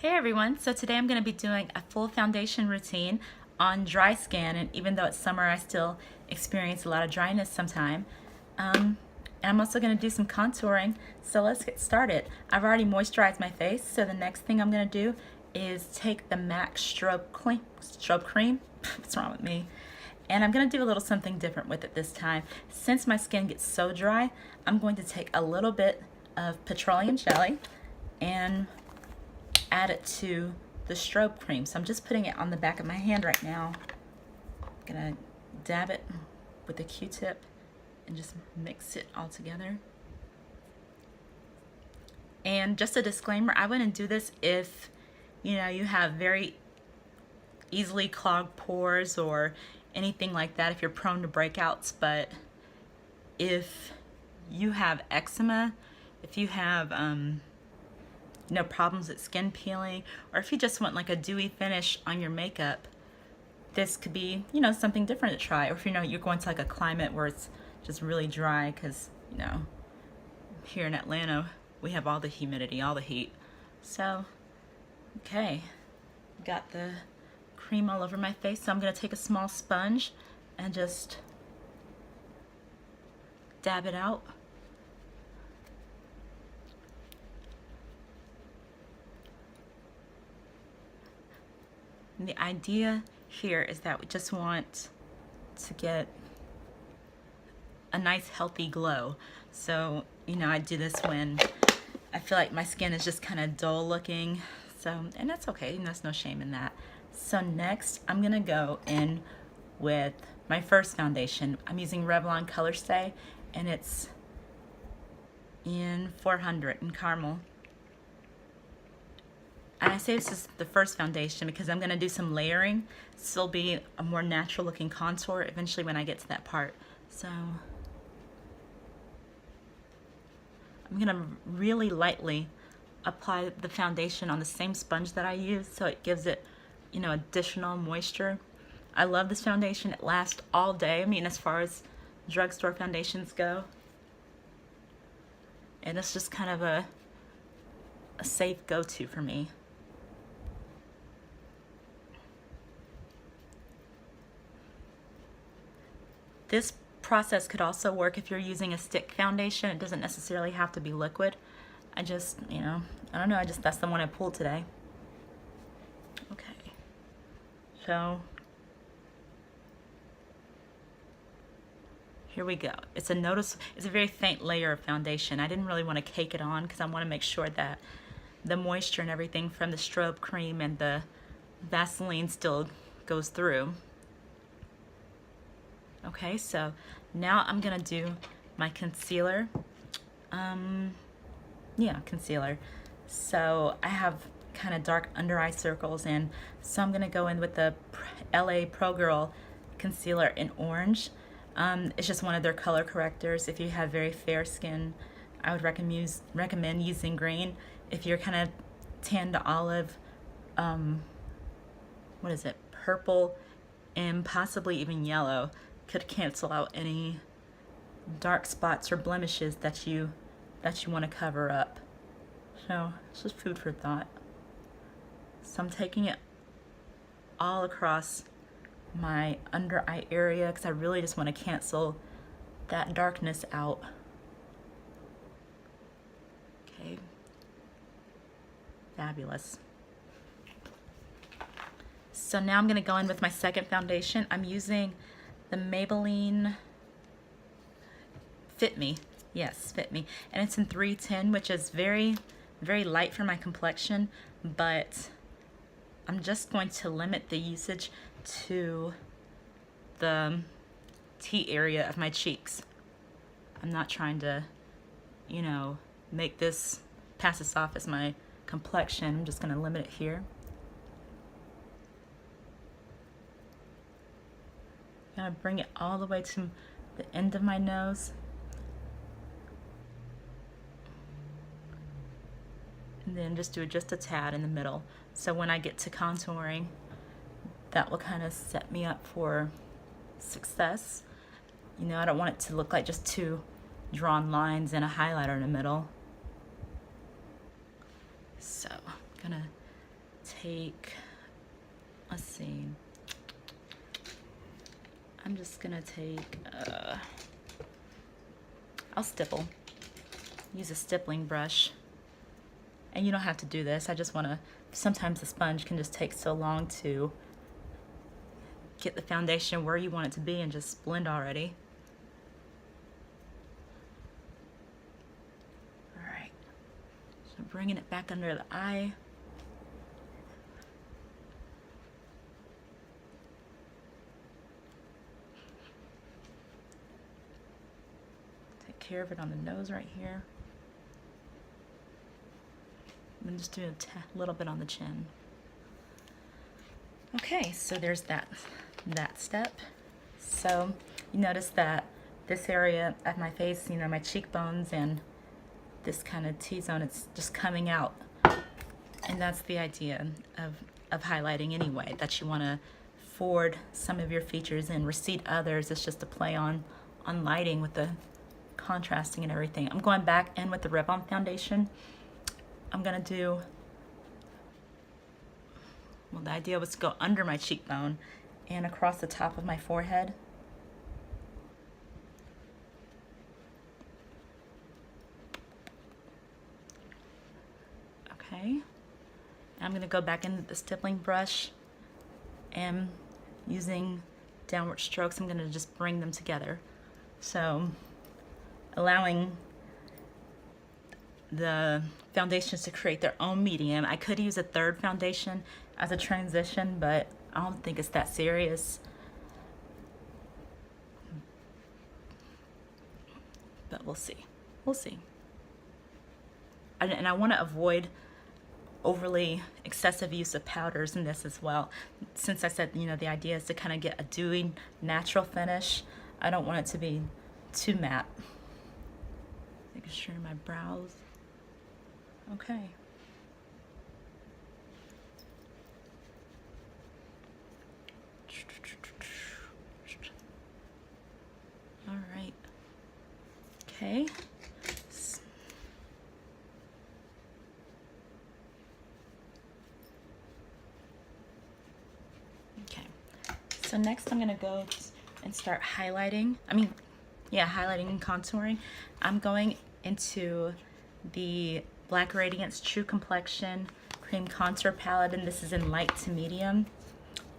Hey everyone, so today I'm going to be doing a full foundation routine on dry skin, and even though it's summer I still experience a lot of dryness sometime. And I'm also going to do some contouring, so let's get started. I've already moisturized my face, so the next thing I'm going to do is take the MAC Strobe Cream, what's wrong with me? And I'm going to do a little something different with it this time. Since my skin gets so dry, I'm going to take a little bit of petroleum jelly and add it to the Strobe Cream. So I'm just putting it on the back of my hand right now. I'm gonna dab it with a Q-tip and just mix it all together. And just a disclaimer, I wouldn't do this if you have very easily clogged pores or anything like that, if you're prone to breakouts. But if you have eczema, if you have problems with skin peeling, or if you just want like a dewy finish on your makeup, this could be something different to try. Or if you're going to like a climate where it's just really dry, because here in Atlanta we have all the humidity, all the heat. So okay, got the cream all over my face, so I'm going to take a small sponge and just dab it out. And the idea here is that we just want to get a nice healthy glow. So, I do this when I feel like my skin is just kind of dull looking. So, and that's okay, there's no shame in that. So next, I'm gonna go in with my first foundation. I'm using Revlon Colorstay, and it's in 400 in caramel. And I say this is the first foundation because I'm going to do some layering, so it'll be a more natural looking contour eventually when I get to that part. So I'm going to really lightly apply the foundation on the same sponge that I use, so it gives it additional moisture. I love this foundation. It lasts all day. I mean, as far as drugstore foundations go, and it's just kind of a safe go-to for me. This process could also work if you're using a stick foundation. It doesn't necessarily have to be liquid. I just, I don't know, that's the one I pulled today. Okay, so here we go. It's a very faint layer of foundation. I didn't really want to cake it on because I want to make sure that the moisture and everything from the Strobe Cream and the Vaseline still goes through. Okay, so now I'm gonna do my concealer. Concealer. So I have kind of dark under eye circles, and so I'm gonna go in with the LA Pro Girl concealer in orange. It's just one of their color correctors. If you have very fair skin, I would recommend using green. If you're kind of tan to olive, purple, and possibly even yellow, could cancel out any dark spots or blemishes that you want to cover up. So it's just food for thought. So I'm taking it all across my under eye area because I really just want to cancel that darkness out. Okay, fabulous. So now I'm going to go in with my second foundation. I'm using the Mabelline Fit Me. Yes, Fit Me. And it's in 310, which is very, very light for my complexion, but I'm just going to limit the usage to the T area of my cheeks. I'm not trying to, make this pass this off as my complexion. I'm just going to limit it here. I'm gonna bring it all the way to the end of my nose. And then just do just a tad in the middle. So when I get to contouring, that will kind of set me up for success. I don't want it to look like just two drawn lines and a highlighter in the middle. So I'm gonna take, let's see, I'm just gonna take, I'll stipple, use a stippling brush. And you don't have to do this, I just wanna, sometimes the sponge can just take so long to get the foundation where you want it to be and just blend already. All right, so bringing it back under the eye. Take care of it on the nose right here. I'm just doing a little bit on the chin. Okay, so there's that step. So you notice that this area of my face, you know, my cheekbones and this kind of T-zone, it's just coming out. And that's the idea of highlighting anyway, that you want to forward some of your features and recede others. It's just a play on lighting with the contrasting and everything. I'm going back in with the Revlon foundation. I'm gonna do, well, the idea was to go under my cheekbone and across the top of my forehead. Okay, I'm gonna go back into the stippling brush and using downward strokes, I'm gonna just bring them together. So allowing the foundations to create their own medium. I could use a third foundation as a transition, but I don't think it's that serious. But we'll see. We'll see. And I want to avoid overly excessive use of powders in this as well. Since I said, you know, the idea is to kind of get a dewy, natural finish. I don't want it to be too matte. Making sure my brows. Okay. All right. Okay. Okay. So next I'm going to go and start highlighting. Highlighting and contouring. I'm going into the Black Radiance True Complexion Cream Contour Palette, and this is in light to medium.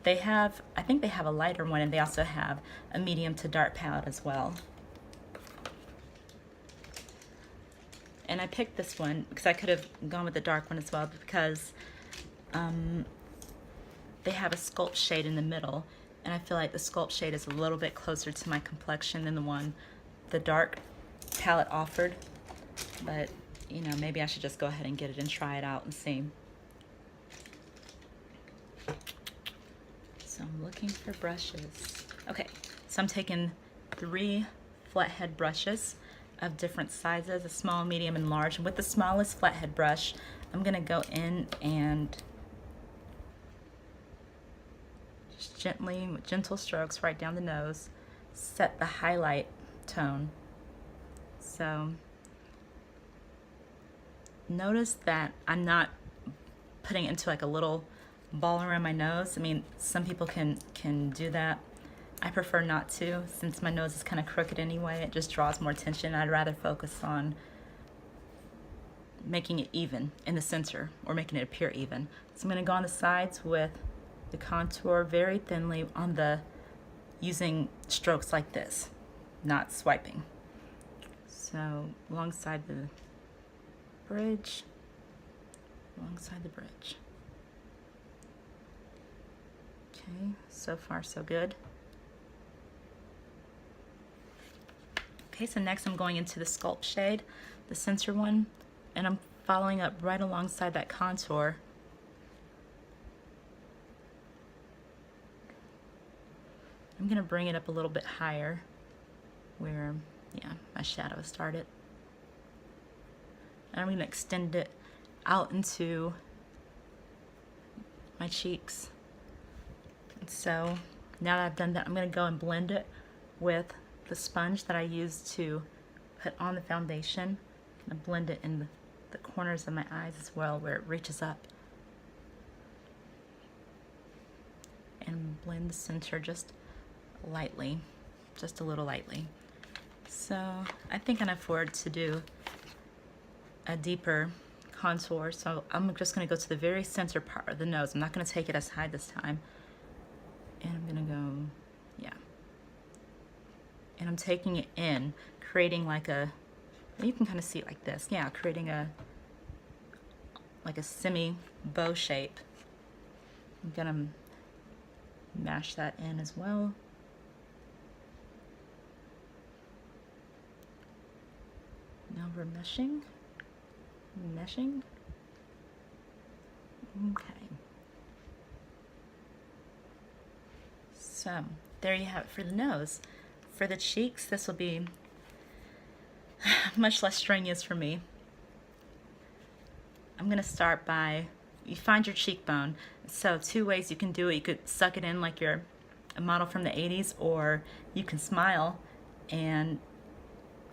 They have, I think they have a lighter one, and they also have a medium to dark palette as well. And I picked this one because I could have gone with the dark one as well, because they have a sculpt shade in the middle, and I feel like the sculpt shade is a little bit closer to my complexion than the one the dark palette offered. But you know, maybe I should just go ahead and get it and try it out and see. So I'm looking for brushes. Okay, so I'm taking 3 flathead brushes of different sizes, a small, medium, and large. And with the smallest flathead brush, I'm gonna go in and just gently, with gentle strokes right down the nose, set the highlight tone. So notice that I'm not putting it into like a little ball around my nose. I mean, some people can do that. I prefer not to, since my nose is kind of crooked anyway. It just draws more attention. I'd rather focus on making it even in the center, or making it appear even. So I'm going to go on the sides with the contour very thinly on the, using strokes like this, not swiping. So alongside the bridge, alongside the bridge. Okay, so far so good. Okay, so next I'm going into the sculpt shade, the center one, and I'm following up right alongside that contour. I'm gonna bring it up a little bit higher where, yeah, my shadow started. And I'm gonna extend it out into my cheeks. And so now that I've done that, I'm gonna go and blend it with the sponge that I used to put on the foundation. And blend it in the corners of my eyes as well, where it reaches up. and blend the center just lightly, just a little lightly. So I think I can afford to do a deeper contour, so I'm just going to go to the very center part of the nose. I'm not going to take it as high this time. And I'm going to go, yeah. And I'm taking it in, creating like a, you can kind of see it like this. Yeah, creating a, like a semi bow shape. I'm going to mash that in as well. Now we're meshing. Okay. So there you have it for the nose. For the cheeks, this will be much less strenuous for me. I'm gonna start by, you find your cheekbone. So two ways you can do it. You could suck it in like you're a model from the 80s, or you can smile and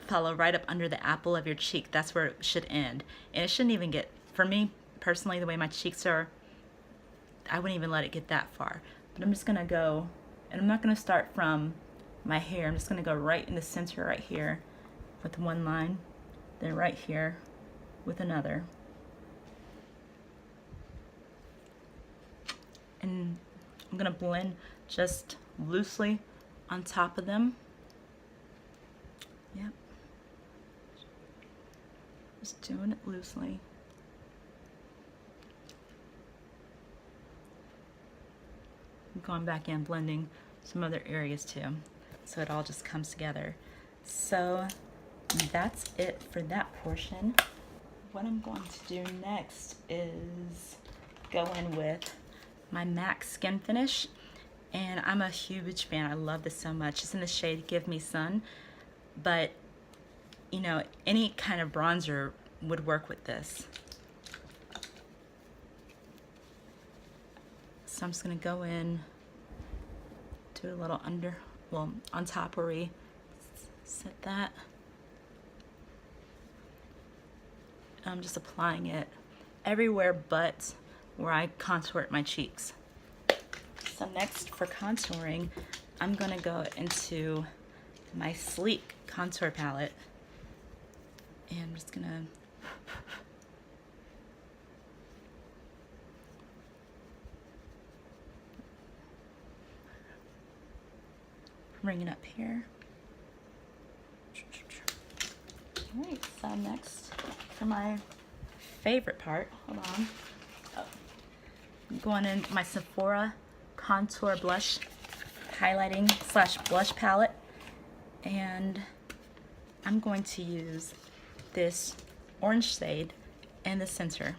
follow right up under the apple of your cheek. That's where it should end. And it shouldn't even get, for me personally, the way my cheeks are, I wouldn't even let it get that far. But I'm just gonna go, and I'm not gonna start from my hair. I'm just gonna go right in the center right here with one line, then right here with another. And I'm gonna blend just loosely on top of them. Yep. Just doing it loosely. I'm going back in, blending some other areas too, so it all just comes together. So that's it for that portion. What I'm going to do next is go in with my MAC Skin Finish, and I'm a huge fan. I love this so much. It's in the shade Give Me Sun, but you know, any kind of bronzer would work with this. So I'm just gonna go in, do a little under, well, on top where we set that. And I'm just applying it everywhere but where I contoured my cheeks. So next for contouring, I'm gonna go into my Sleek contour palette. And I'm just gonna bring it up here. All right, so next for my favorite part, hold on. Oh. I'm going in my Sephora contour blush highlighting / blush palette, and I'm going to use this orange shade in the center.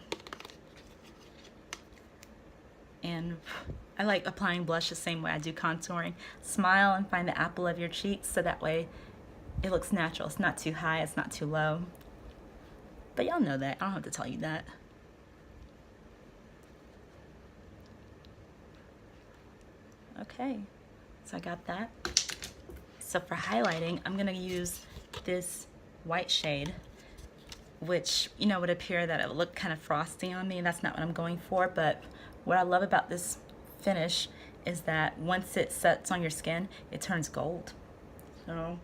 And I like applying blush the same way I do contouring. Smile and find the apple of your cheeks so that way it looks natural. It's not too high, it's not too low. But y'all know that, I don't have to tell you that. Okay, so I got that. So for highlighting, I'm gonna use this white shade, which, you know, would appear that it would look kind of frosty on me, and that's not what I'm going for. But what I love about this finish is that once it sets on your skin, it turns gold. So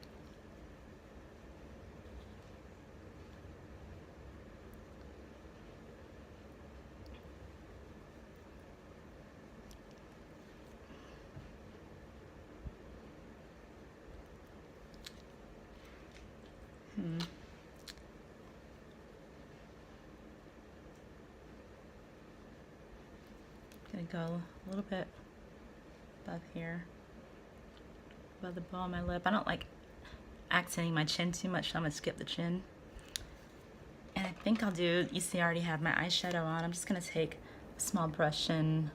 gonna go a little bit above here, above the ball of my lip. I don't like accenting my chin too much, so I'm gonna skip the chin. And I think I'll do, you see I already have my eyeshadow on. I'm just gonna take a small brush and,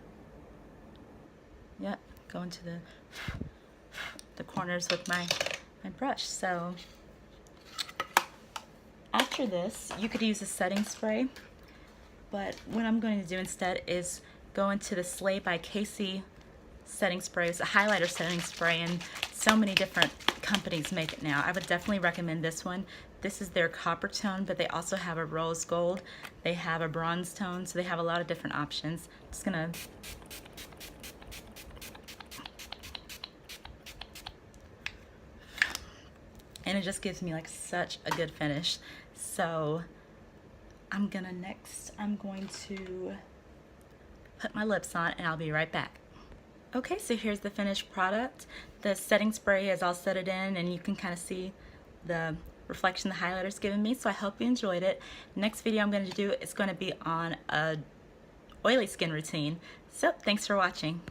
yep, go into the corners with my brush. So after this, you could use a setting spray, but what I'm going to do instead is go into the Slay by Casey setting spray. It's a highlighter setting spray, and so many different companies make it now. I would definitely recommend this one. This is their copper tone, but they also have a rose gold. They have a bronze tone, so they have a lot of different options. Just gonna and it just gives me like such a good finish. So I'm going to put my lips on, and I'll be right back. Okay, so here's the finished product. The setting spray has all set it in, and you can kind of see the reflection the highlighter's given me, so I hope you enjoyed it. Next video I'm going to do is going to be on a oily skin routine. So thanks for watching.